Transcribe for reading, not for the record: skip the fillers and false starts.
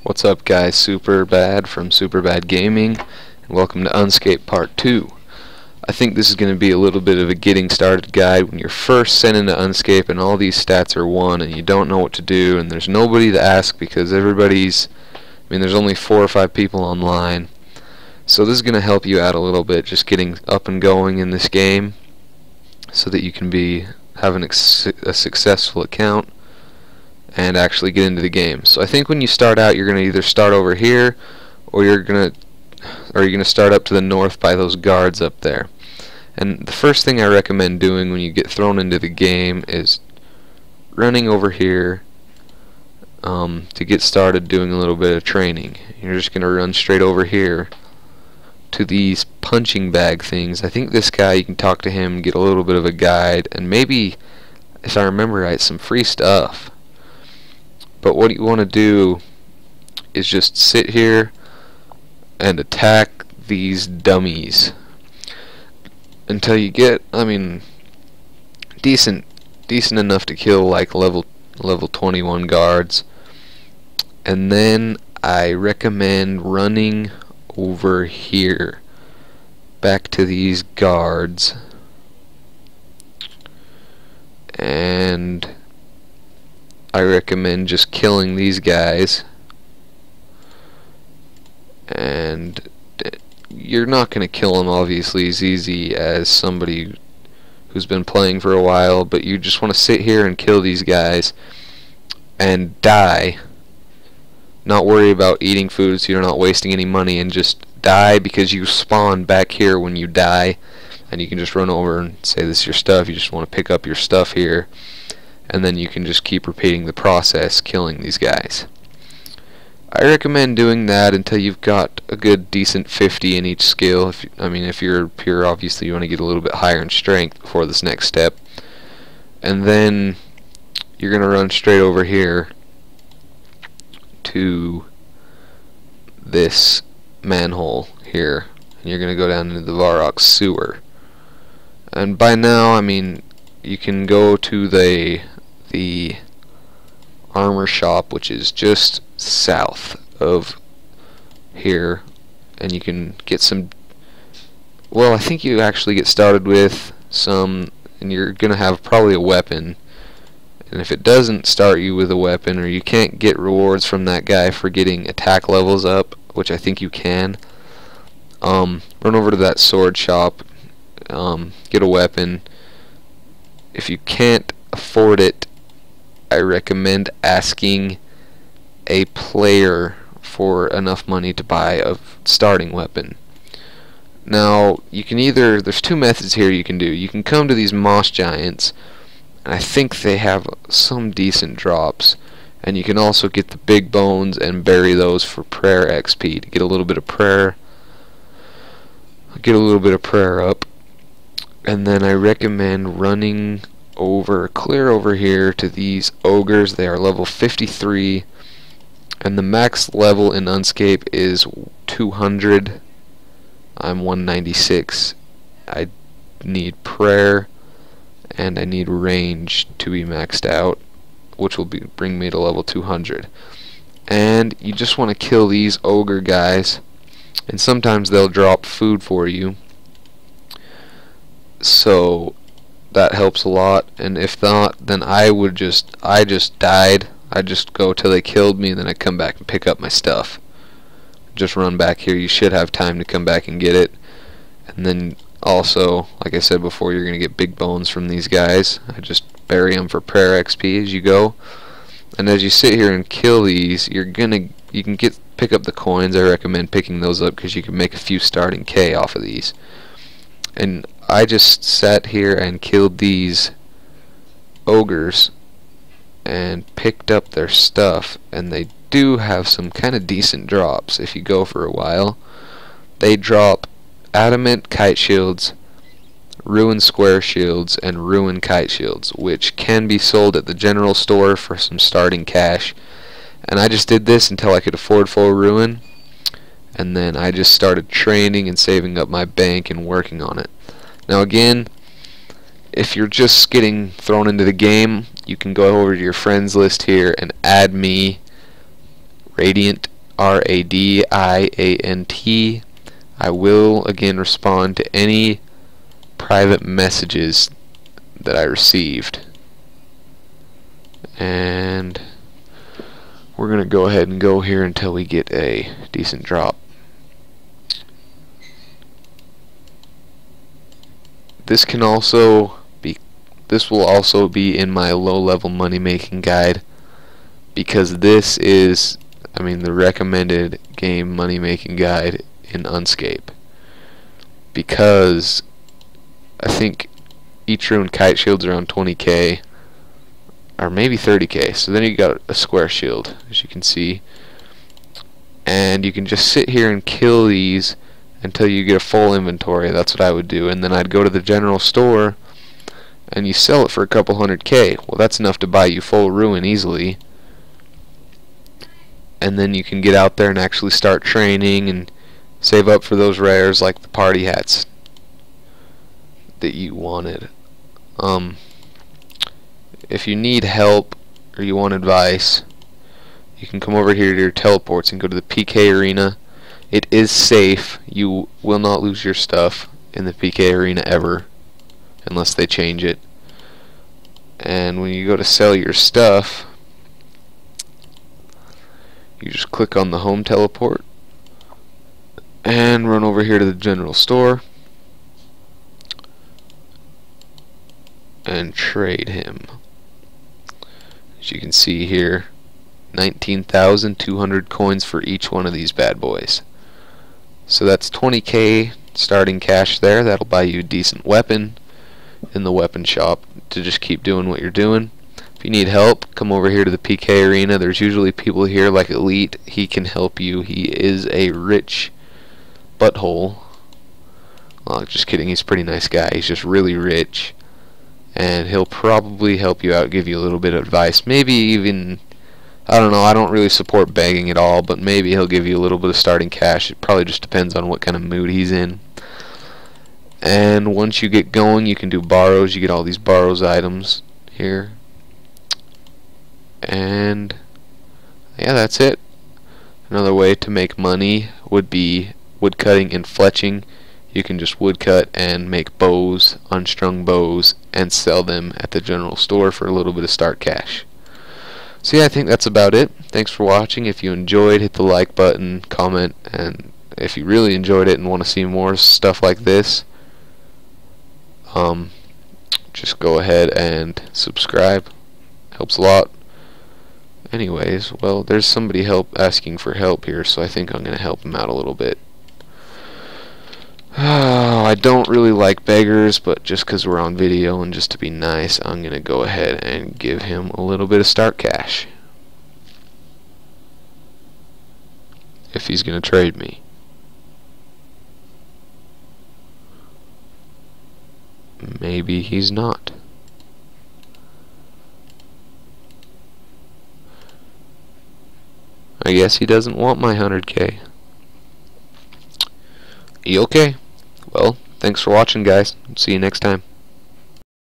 What's up, guys? Superbad from Superbad Gaming, and welcome to Unscape Part 2. I think this is going to be a little bit of a getting started guide when you're first sent into Unscape and all these stats are 1 and you don't know what to do and there's nobody to ask because there's only 4 or 5 people online. So this is going to help you out a little bit, just getting up and going in this game so that you can have a successful account and actually get into the game. So I think when you start out, you're going to either start over here or you're going to start up to the north by those guards up there. And the first thing I recommend doing when you get thrown into the game is running over here to get started doing a little bit of training. You're just going to run straight over here to these punching bag things. I think this guy, you can talk to him, get a little bit of a guide, and maybe, if I remember right, some free stuff. But what you want to do is just sit here and attack these dummies until you get, decent enough to kill like level 21 guards. And then I recommend running over here back to these guards, and I recommend just killing these guys. And you're not going to kill them obviously as easy as somebody who's been playing for a while, but you just want to sit here and kill these guys and die. Not worry about eating food so you're not wasting any money, and just die because you spawn back here when you die, and you can just run over and say this is your stuff. You just want to pick up your stuff here, and then you can just keep repeating the process, killing these guys. I recommend doing that until you've got a good decent 50 in each skill. If you're pure, obviously you want to get a little bit higher in strength before this next step. And then you're going to run straight over here to this manhole here, and you're going to go down into the Varrock sewer. And by now, you can go to the armor shop, which is just south of here, and you can get some, well, I think you actually get started with some, and you're gonna have probably a weapon. And if it doesn't start you with a weapon, or you can't get rewards from that guy for getting attack levels up, which I think you can, run over to that sword shop, get a weapon. If you can't afford it, I recommend asking a player for enough money to buy a starting weapon. Now, there's 2 methods here you can do. You can come to these moss giants, and I think they have some decent drops, and you can also get the big bones and bury those for prayer XP to get a little bit of prayer up. And then I recommend running clear over here to these ogres. They are level 53, and the max level in Unscape is 200. I'm 196. I need prayer and I need range to be maxed out, which will bring me to level 200. And you just want to kill these ogre guys, and sometimes they'll drop food for you, so that helps a lot. And if not, then I just died. I just go till they killed me, and then I come back and pick up my stuff. Just run back here. You should have time to come back and get it. And then also, like I said before, you're gonna get big bones from these guys. I just bury them for prayer XP as you go. And as you sit here and kill these, you can pick up the coins. I recommend picking those up because you can make a few starting K off of these. And I just sat here and killed these ogres and picked up their stuff, and they do have some kind of decent drops if you go for a while. They drop adamant kite shields, ruin square shields, and ruin kite shields, which can be sold at the general store for some starting cash. And I just did this until I could afford full ruin, and then I just started training and saving up my bank and working on it. Now again, if you're just getting thrown into the game, you can go over to your friends list here and add me, Radiant, RADIANT. I will again respond to any private messages that I received. And we're going to go ahead and go here until we get a decent drop. This will also be in my low-level money-making guide, because this is, the recommended game money-making guide in Unscape. Because I think each rune kite shield's around 20k, or maybe 30k. So then you got a square shield, as you can see, and you can just sit here and kill these until you get a full inventory. That's what I would do. And then I'd go to the general store and you sell it for a couple 100k. Well, that's enough to buy you full ruin easily. And then you can get out there and actually start training and save up for those rares like the party hats that you wanted. If you need help or you want advice, you can come over here to your teleports and go to the PK arena. It is safe. You will not lose your stuff in the PK arena ever, unless they change it. And when you go to sell your stuff, you just click on the home teleport and run over here to the general store and trade him. As you can see here, 19,200 coins for each one of these bad boys. So that's 20k starting cash there. That'll buy you a decent weapon in the weapon shop to just keep doing what you're doing. If you need help, come over here to the PK arena. There's usually people here like Elite. He can help you. He is a rich butthole. Well, just kidding. He's a pretty nice guy. He's just really rich, and he'll probably help you out, give you a little bit of advice, maybe even, I don't know, I don't really support begging at all, but maybe he'll give you a little bit of starting cash. It probably just depends on what kind of mood he's in. And once you get going, you can do borrows. You get all these borrows items here. And yeah, that's it. Another way to make money would be woodcutting and fletching. You can just woodcut and make bows, unstrung bows, and sell them at the general store for a little bit of start cash. So yeah, I think that's about it. Thanks for watching. If you enjoyed, hit the like button, comment, and if you really enjoyed it and want to see more stuff like this, just go ahead and subscribe. Helps a lot. Anyways, well, there's somebody asking for help here, so I think I'm going to help him out a little bit. I don't really like beggars, but just because we're on video and just to be nice, I'm going to go ahead and give him a little bit of start cash. If he's going to trade me. Maybe he's not. I guess he doesn't want my 100k. Okay. Well, thanks for watching, guys. See you next time.